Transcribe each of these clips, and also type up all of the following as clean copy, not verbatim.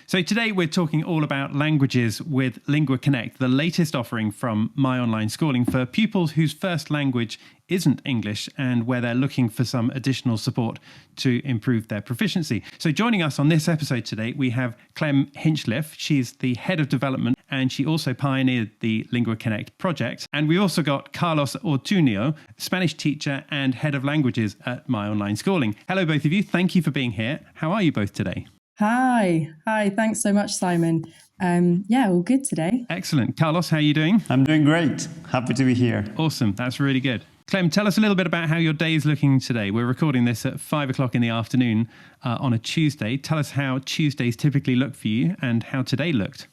So today we're talking all about languages with Lingua Connect, the latest offering from My Online Schooling for pupils whose first language isn't English and where they're looking for some additional support to improve their proficiency. So joining us on this episode today, we have Clem Hinchliffe. She's the head of development and she also pioneered the Lingua Connect project. And we also got Carlos Ortuño, Spanish teacher and head of languages at My Online Schooling. Hello, both of you. Thank you for being here. How are you both today? Hi. Thanks so much, Simon. All good today. Excellent. Carlos, how are you doing? I'm doing great. Happy to be here. Awesome. That's really good. Clem, tell us a little bit about how your day is looking today. We're recording this at 5 o'clock in the afternoon on a Tuesday. Tell us how Tuesdays typically look for you and how today looked.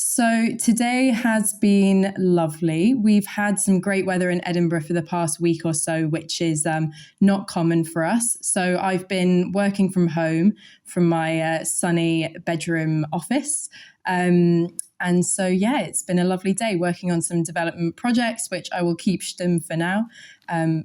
So today has been lovely. We've had some great weather in Edinburgh for the past week or so, which is not common for us. So I've been working from home from my sunny bedroom office. It's been a lovely day working on some development projects, which I will keep stum for now,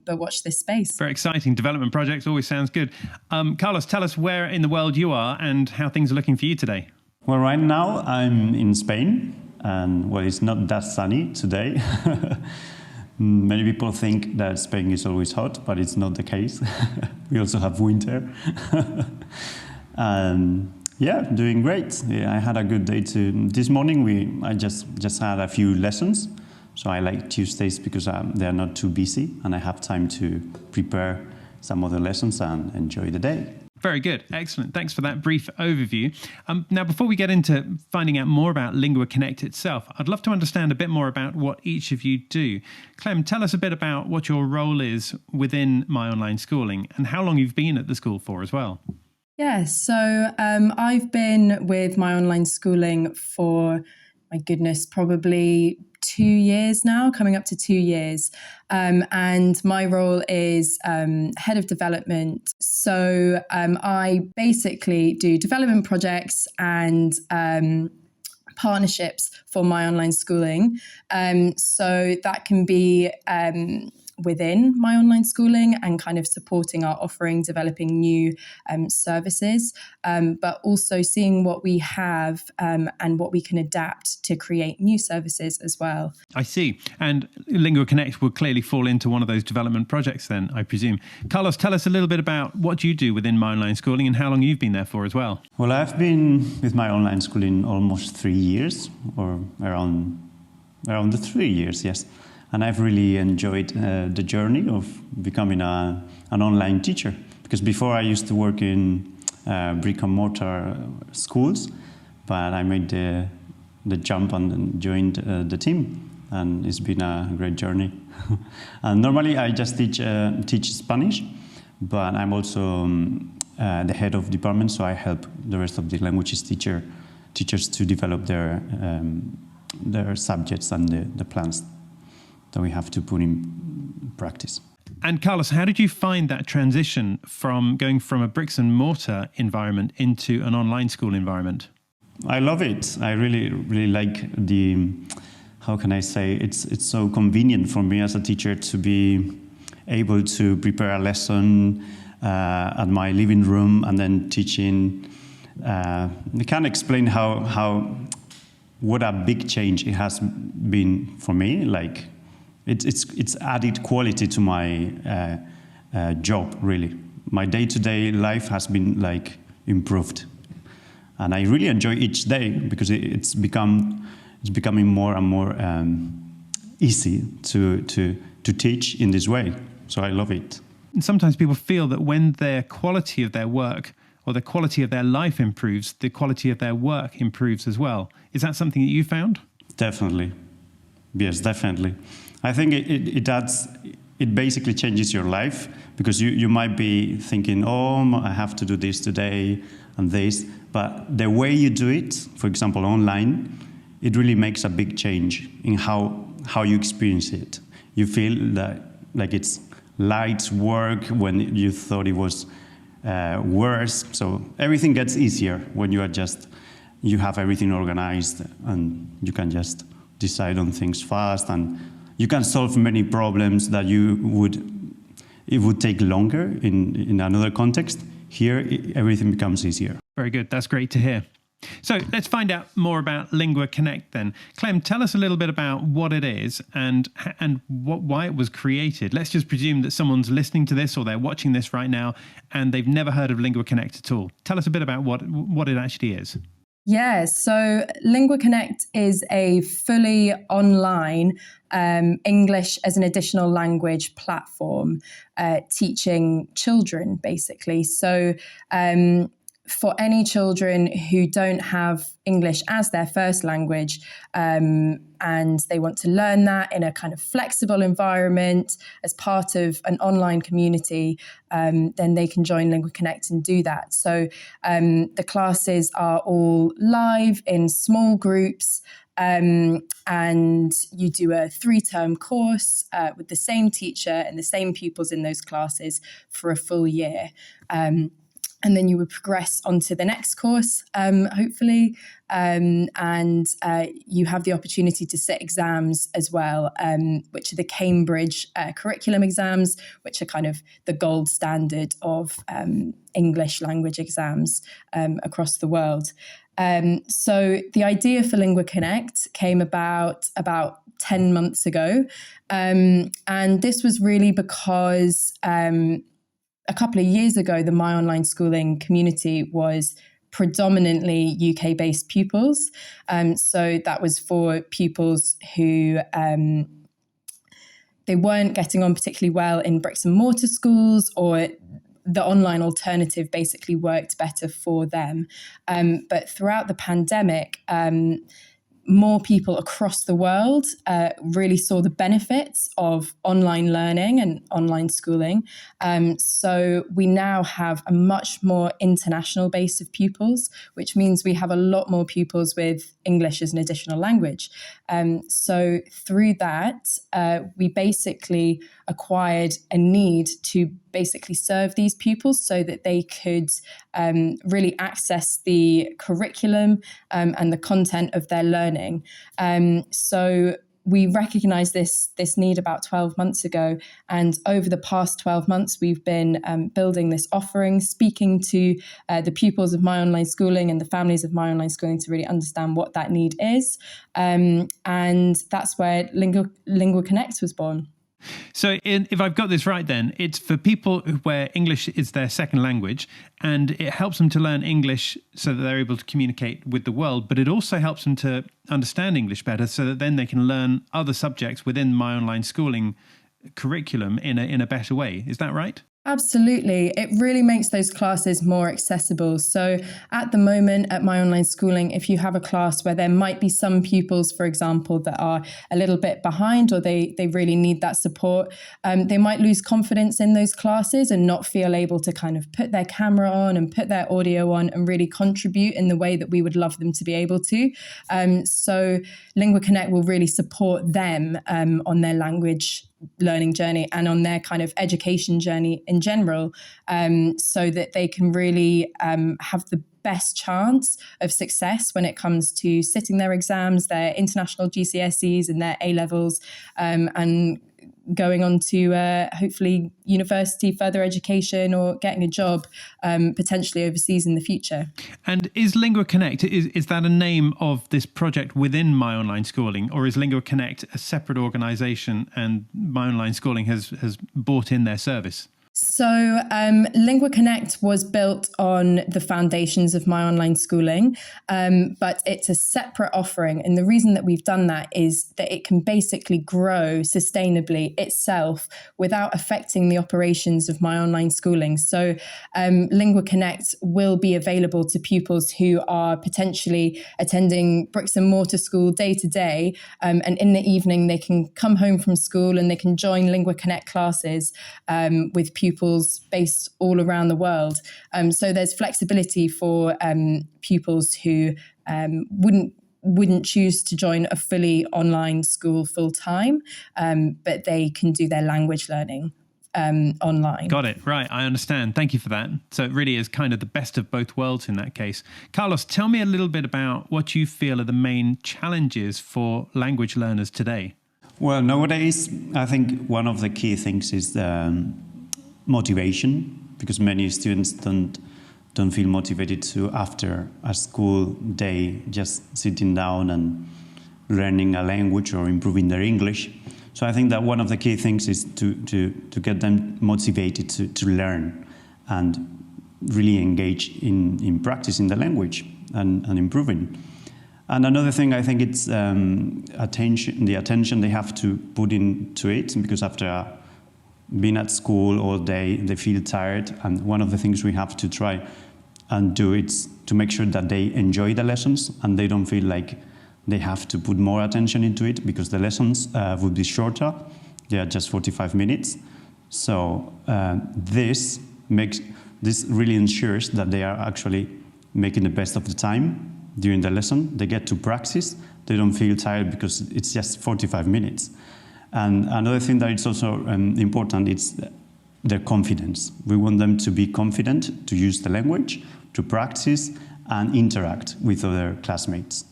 but watch this space. Very exciting. Development projects always sounds good. Carlos, tell us where in the world you are and how things are looking for you today. Well, right now I'm in Spain, and it's not that sunny today. Many people think that Spain is always hot, but it's not the case. We also have winter. Doing great. I had a good day too. This morning I just had a few lessons, so I like Tuesdays because they are not too busy, and I have time to prepare some other lessons and enjoy the day. Very good. Excellent. Thanks for that brief overview. Now, before we get into finding out more about Lingua Connect itself, I'd love to understand a bit more about what each of you do. Clem, tell us a bit about what your role is within My Online Schooling and how long you've been at the school for as well. Yeah, so I've been with My Online Schooling for, my goodness, probably 2 years now, coming up to 2 years. And my role is head of development. So I basically do development projects and partnerships for My Online Schooling. So that can be within My Online Schooling and kind of supporting our offering, developing new services, but also seeing what we have and what we can adapt to create new services as well. I see. And Lingua Connect will clearly fall into one of those development projects then, I presume. Carlos, tell us a little bit about what you do within My Online Schooling and how long you've been there for as well. Well, I've been with My Online Schooling almost 3 years, or around the 3 years, yes. And I've really enjoyed the journey of becoming an online teacher. Because before I used to work in brick and mortar schools, but I made the jump and joined the team. And it's been a great journey. And normally I just teach Spanish, but I'm also the head of department, so I help the rest of the languages teachers to develop their subjects and the plans that we have to put in practice. And Carlos, how did you find that transition from going from a bricks and mortar environment into an online school environment? I love it. I really, really like how can I say, it's so convenient for me as a teacher to be able to prepare a lesson at my living room and then teaching. I can't explain what a big change it has been for me. Like, it's added quality to my job, really. My day-to-day life has been like improved, and I really enjoy each day because it's becoming more and more easy to teach in this way. So I love it. And sometimes people feel that when their quality of their work or the quality of their life improves, the quality of their work improves as well. Is that something that you found? Definitely. Yes, definitely. I think it basically changes your life because you might be thinking, I have to do this today and this, but the way you do it, for example, online, it really makes a big change in how you experience it. You feel that like it's light work when you thought it was worse. So everything gets easier when you have everything organized and you can just decide on things fast, and you can solve many problems that it would take longer in another context. Here, everything becomes easier. Very good. That's great to hear. So let's find out more about Lingua Connect then. Clem, tell us a little bit about what it is and why it was created. Let's just presume that someone's listening to this or they're watching this right now and they've never heard of Lingua Connect at all. Tell us a bit about what it actually is. Yeah, so Lingua Connect is a fully online English as an additional language platform teaching children, basically. So for any children who don't have English as their first language and they want to learn that in a kind of flexible environment as part of an online community, then they can join Lingua Connect and do that. So the classes are all live in small groups. And you do a 3-term course with the same teacher and the same pupils in those classes for a full year. And then you would progress onto the next course, hopefully, and you have the opportunity to sit exams as well, which are the Cambridge curriculum exams, which are kind of the gold standard of English language exams across the world. So the idea for Lingua Connect came about 10 months ago, and this was really because a couple of years ago, the My Online Schooling community was predominantly UK-based pupils. So that was for pupils who they weren't getting on particularly well in bricks and mortar schools, or the online alternative basically worked better for them. But throughout the pandemic, more people across the world really saw the benefits of online learning and online schooling. So we now have a much more international base of pupils, which means we have a lot more pupils with English as an additional language. So through that, we basically acquired a need to basically serve these pupils so that they could really access the curriculum and the content of their learning. So we recognized this need about 12 months ago. And over the past 12 months, we've been building this offering, speaking to the pupils of My Online Schooling and the families of My Online Schooling to really understand what that need is. And that's where Lingua Connect was born. So if I've got this right, then it's for people where English is their second language, and it helps them to learn English so that they're able to communicate with the world, but it also helps them to understand English better so that then they can learn other subjects within My Online Schooling curriculum in a better way. Is that right? Absolutely. It really makes those classes more accessible. So at the moment at My Online Schooling, if you have a class where there might be some pupils, for example, that are a little bit behind or they really need that support, they might lose confidence in those classes and not feel able to kind of put their camera on and put their audio on and really contribute in the way that we would love them to be able to. So Lingua Connect will really support them on their language learning journey and on their kind of education journey in general, so that they can really have the best chance of success when it comes to sitting their exams, their international GCSEs and their A-levels, and going on to hopefully university, further education, or getting a job potentially overseas in the future. And is Lingua Connect, is that a name of this project within My Online Schooling, or is Lingua Connect a separate organisation and My Online Schooling has bought in their service? So Lingua Connect was built on the foundations of My Online Schooling, but it's a separate offering. And the reason that we've done that is that it can basically grow sustainably itself without affecting the operations of My Online Schooling. So Lingua Connect will be available to pupils who are potentially attending bricks and mortar school day to day. And in the evening, they can come home from school and they can join Lingua Connect classes with pupils based all around the world. So there's flexibility for pupils who wouldn't choose to join a fully online school full time, but they can do their language learning online. Got it. Right. I understand. Thank you for that. So it really is kind of the best of both worlds in that case. Carlos, tell me a little bit about what you feel are the main challenges for language learners today. Well, nowadays, I think one of the key things is the motivation, because many students don't don't feel motivated to, after a school day, just sitting down and learning a language or improving their English. So I think that one of the key things is to get them motivated to learn and really engage in practicing the language and improving. And another thing, I think it's the attention they have to put into it, because after being at school all day, they feel tired. And one of the things we have to try and do is to make sure that they enjoy the lessons and they don't feel like they have to put more attention into it, because the lessons would be shorter. They are just 45 minutes. So this really ensures that they are actually making the best of the time during the lesson. They get to practice. They don't feel tired because it's just 45 minutes. And another thing that is also important is their confidence. We want them to be confident to use the language, to practice and interact with other classmates.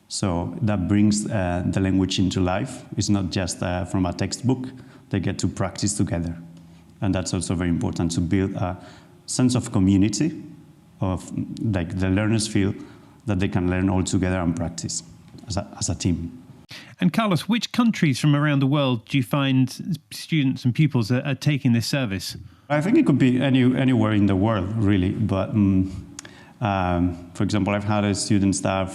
So that brings the language into life. It's not just from a textbook. They get to practice together. And that's also very important, to build a sense of community, of like the learners feel that they can learn all together and practice as a team. And Carlos, which countries from around the world do you find students and pupils are taking this service? I think it could be anywhere in the world, really. But for example, I've had students that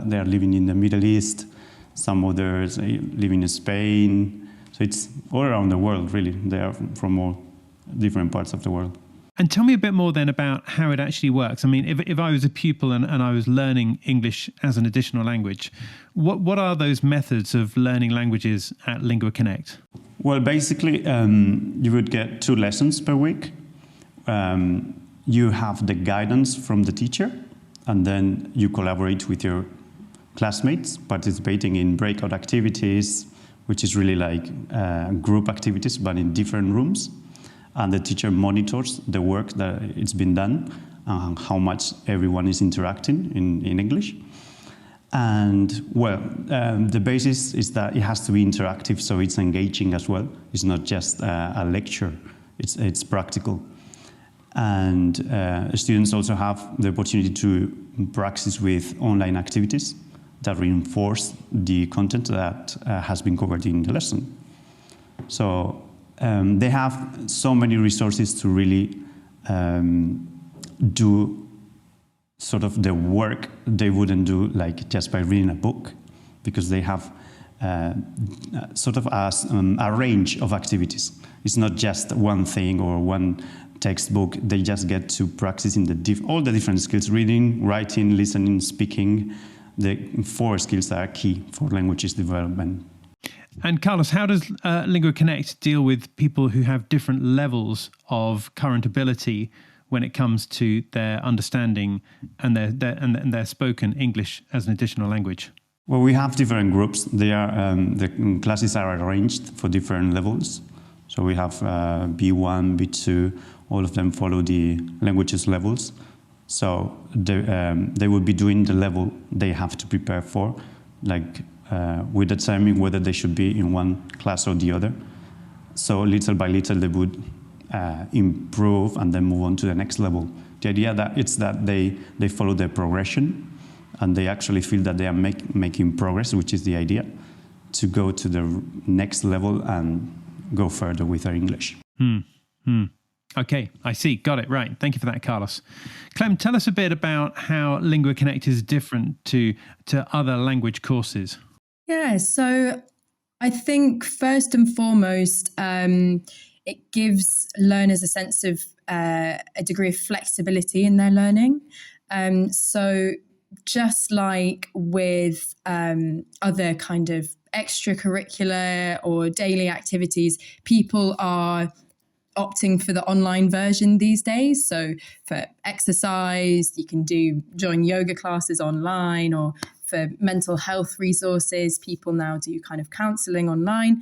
they are living in the Middle East, some others living in Spain. So it's all around the world, really. They are from all different parts of the world. And tell me a bit more then about how it actually works. I mean, if I was a pupil and I was learning English as an additional language, what are those methods of learning languages at Lingua Connect? Well, basically, you would get 2 lessons per week. You have the guidance from the teacher, and then you collaborate with your classmates, participating in breakout activities, which is really like group activities, but in different rooms. And the teacher monitors the work that it's been done, how much everyone is interacting in English. And well, the basis is that it has to be interactive, so it's engaging as well. It's not just a lecture, it's practical. And students also have the opportunity to practice with online activities that reinforce the content that has been covered in the lesson. So they have so many resources to really do sort of the work they wouldn't do like just by reading a book, because they have sort of a range of activities. It's not just one thing or one textbook. They just get to practice in all the different skills: reading, writing, listening, speaking. The 4 skills that are key for languages development. And Carlos, how does Lingua Connect deal with people who have different levels of current ability when it comes to their understanding and their spoken English as an additional language? Well, we have different groups. The classes are arranged for different levels. So we have B1, B2, all of them follow the languages levels. So they will be doing the level they have to prepare for, like with determining whether they should be in one class or the other. So little by little they would improve and then move on to the next level. The idea that they follow their progression and they actually feel that they are making progress, which is the idea, to go to the next level and go further with their English. Okay, I see. Got it. Right. Thank you for that, Carlos. Clem, tell us a bit about how Lingua Connect is different to other language courses. Yeah, so I think first and foremost, it gives learners a sense of a degree of flexibility in their learning. So just like with other kind of extracurricular or daily activities, people are opting for the online version these days. So for exercise, you can join yoga classes online, or for mental health resources, people now do kind of counselling online,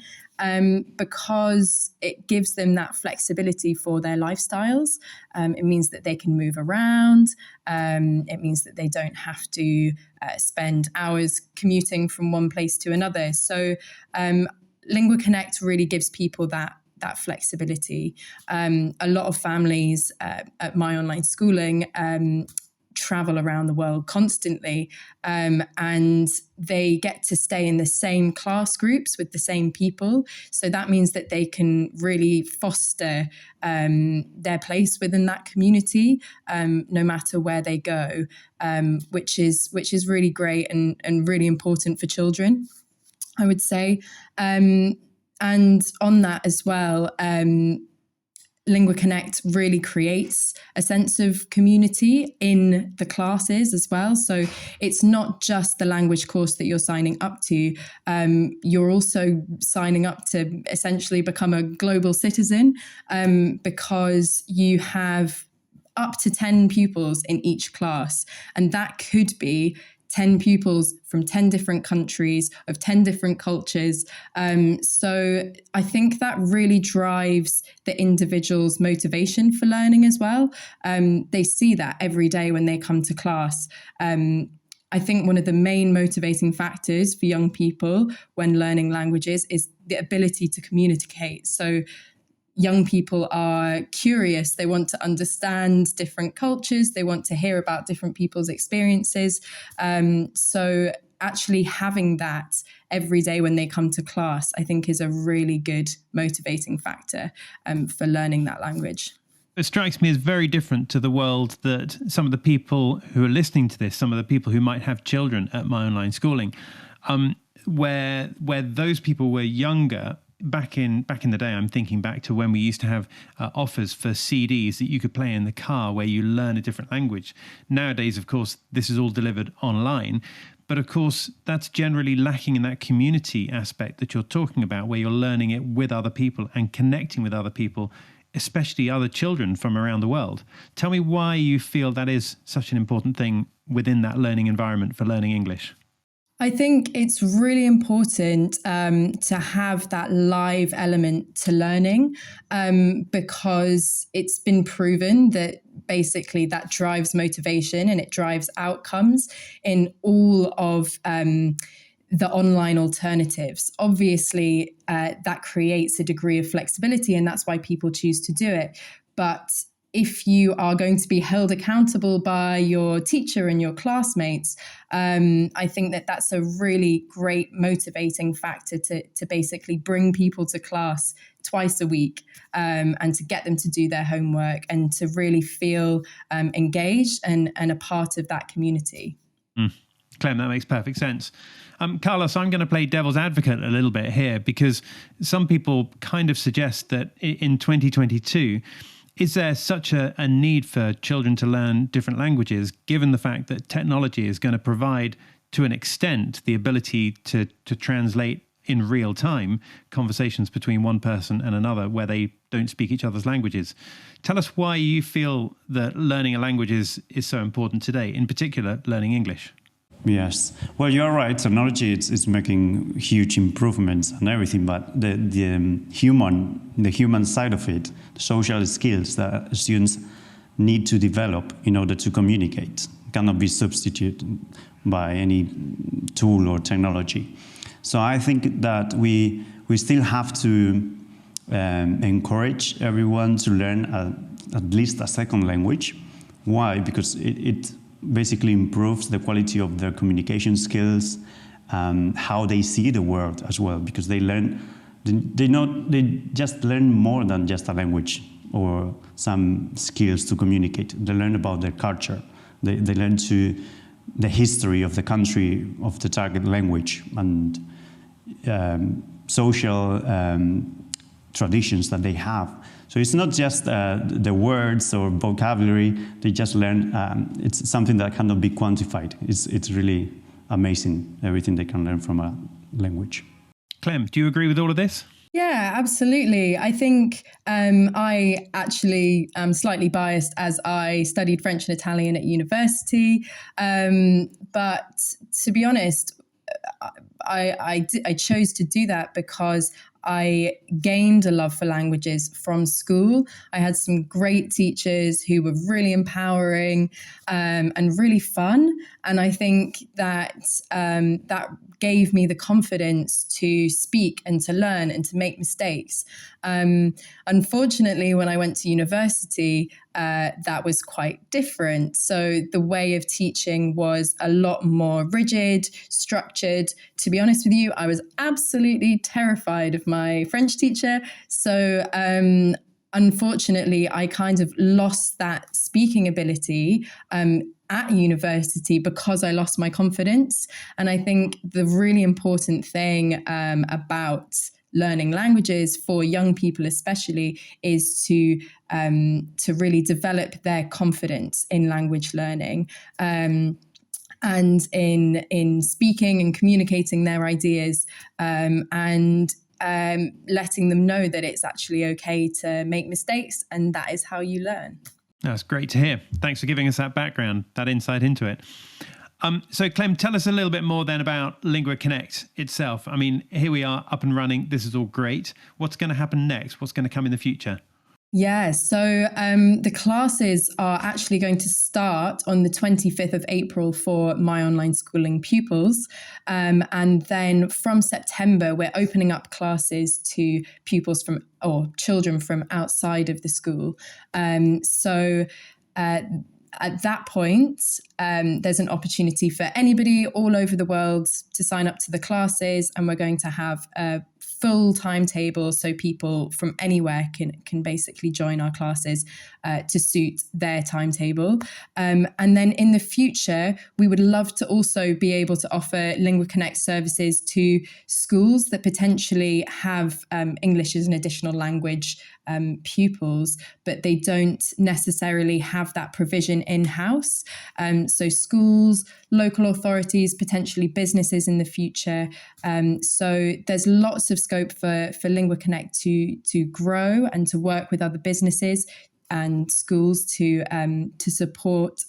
because it gives them that flexibility for their lifestyles. It means that they can move around. It means that they don't have to spend hours commuting from one place to another. So Lingua Connect really gives people that that flexibility. A lot of families at my online schooling travel around the world constantly, and they get to stay in the same class groups with the same people. So that means that they can really foster their place within that community, no matter where they go, which is really great and really important for children, I would say. And on that as well, Lingua Connect really creates a sense of community in the classes as well. So it's not just the language course that you're signing up to. You're also signing up to essentially become a global citizen, because you have up to 10 pupils in each class. And that could be 10 pupils from 10 different countries of 10 different cultures. So I think that really drives the individual's motivation for learning as well. They see that every day when they come to class. I think one of the main motivating factors for young people when learning languages is the ability to communicate. So young people are curious. They want to understand different cultures. They want to hear about different people's experiences. So actually having that every day when they come to class, I think is a really good motivating factor for learning that language. It strikes me as very different to the world that some of the people who are listening to this, some of the people who might have children at my online schooling, where those people were younger. Back in the day, I'm thinking back to when we used to have offers for CDs that you could play in the car where you learn a different language. Nowadays, of course, this is all delivered online. But of course, that's generally lacking in that community aspect that you're talking about, where you're learning it with other people and connecting with other people, especially other children from around the world. Tell me why you feel that is such an important thing within that learning environment for learning English. I think it's really important to have that live element to learning, because it's been proven that basically that drives motivation and it drives outcomes in all of the online alternatives. Obviously, that creates a degree of flexibility, and that's why people choose to do it. But if you are going to be held accountable by your teacher and your classmates, I think that that's a really great motivating factor to basically bring people to class twice a week, and to get them to do their homework and to really feel engaged and a part of that community. Clem, that makes perfect sense. Carlos, I'm going to play devil's advocate a little bit here, because some people kind of suggest that in 2022, is there such a need for children to learn different languages, given the fact that technology is going to provide, to an extent, the ability to translate in real time conversations between one person and another where they don't speak each other's languages? Tell us why you feel that learning a language is so important today, in particular, learning English. Yes. Well, you're right. Technology is making huge improvements and everything, but the human side of it, the social skills that students need to develop in order to communicate, cannot be substituted by any tool or technology. So I think that we still have to encourage everyone to learn at least a second language. Why? Because it basically improves the quality of their communication skills, how they see the world as well, because they just learn more than just a language or some skills to communicate. They learn about their culture. They learn the history of the country of the target language and social traditions that they have. So it's not just the words or vocabulary they just learn. It's something that cannot be quantified. It's really amazing, everything they can learn from a language. Clem, do you agree with all of this? Yeah, absolutely. I think I actually am slightly biased as I studied French and Italian at university. But to be honest, I chose to do that because I gained a love for languages from school. I had some great teachers who were really empowering and really fun. And I think that that gave me the confidence to speak and to learn and to make mistakes. Unfortunately, when I went to university, that was quite different. So the way of teaching was a lot more rigid, structured. To be honest with you, I was absolutely terrified of my French teacher. So unfortunately, I kind of lost that speaking ability at university because I lost my confidence. And I think the really important thing about learning languages for young people especially is to really develop their confidence in language learning. And in speaking and communicating their ideas, and letting them know that it's actually okay to make mistakes, and that is how you learn. That's great to hear. Thanks for giving us that background, that insight into it. So Clem, tell us a little bit more then about Lingua Connect itself. I mean, here we are up and running. This is all great. What's going to happen next? What's going to come in the future? Yeah, so the classes are actually going to start on the 25th of April for My Online Schooling pupils. And then from September, we're opening up classes to pupils from or children from outside of the school. At that point, there's an opportunity for anybody all over the world to sign up to the classes, and we're going to have a full timetable so people from anywhere can basically join our classes to suit their timetable. And then in the future, we would love to also be able to offer Lingua Connect services to schools that potentially have English as an additional language pupils, but they don't necessarily have that provision in-house. So schools, local authorities, potentially businesses in the future. So there's lots of scope for Lingua Connect to grow and to work with other businesses and schools to support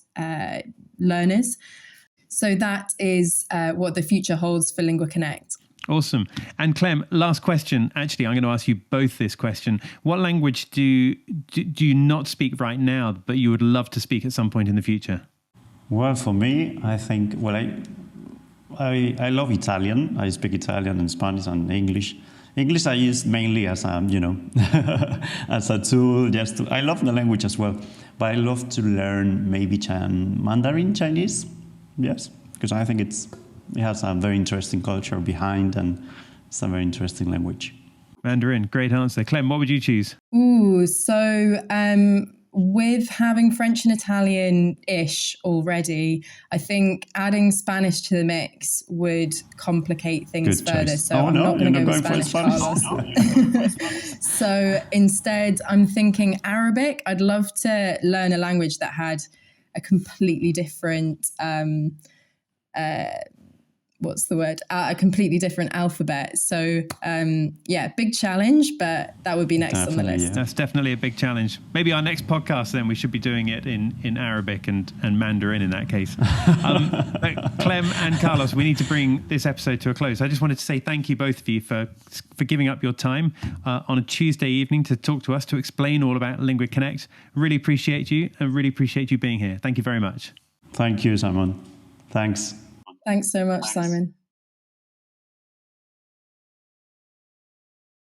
learners. So that is what the future holds for Lingua Connect. Awesome. And Clem, last question. Actually, I'm going to ask you both this question. What language do you not speak right now, but you would love to speak at some point in the future? Well, for me, I think, I love Italian. I speak Italian and Spanish and English. English I use mainly as a, as a tool. I love the language as well, but I love to learn maybe Mandarin Chinese. Yes, because I think it has a very interesting culture behind, and it's a very interesting language. Mandarin, great answer. Clem, what would you choose? With having French and Italian-ish already, I think adding Spanish to the mix would complicate things further. So I'm not going to go with Spanish, Carlos. So instead, I'm thinking Arabic. I'd love to learn a language that had a completely different a completely different alphabet. So big challenge, but that would be next on the list. Yeah. That's definitely a big challenge. Maybe our next podcast then we should be doing it in Arabic and Mandarin in that case. Clem and Carlos, we need to bring this episode to a close. I just wanted to say thank you both of you for giving up your time on a Tuesday evening to talk to us, to explain all about Lingua Connect. Really appreciate you and really appreciate you being here. Thank you very much. Thank you, Simon. Thanks. Thanks so much, Simon.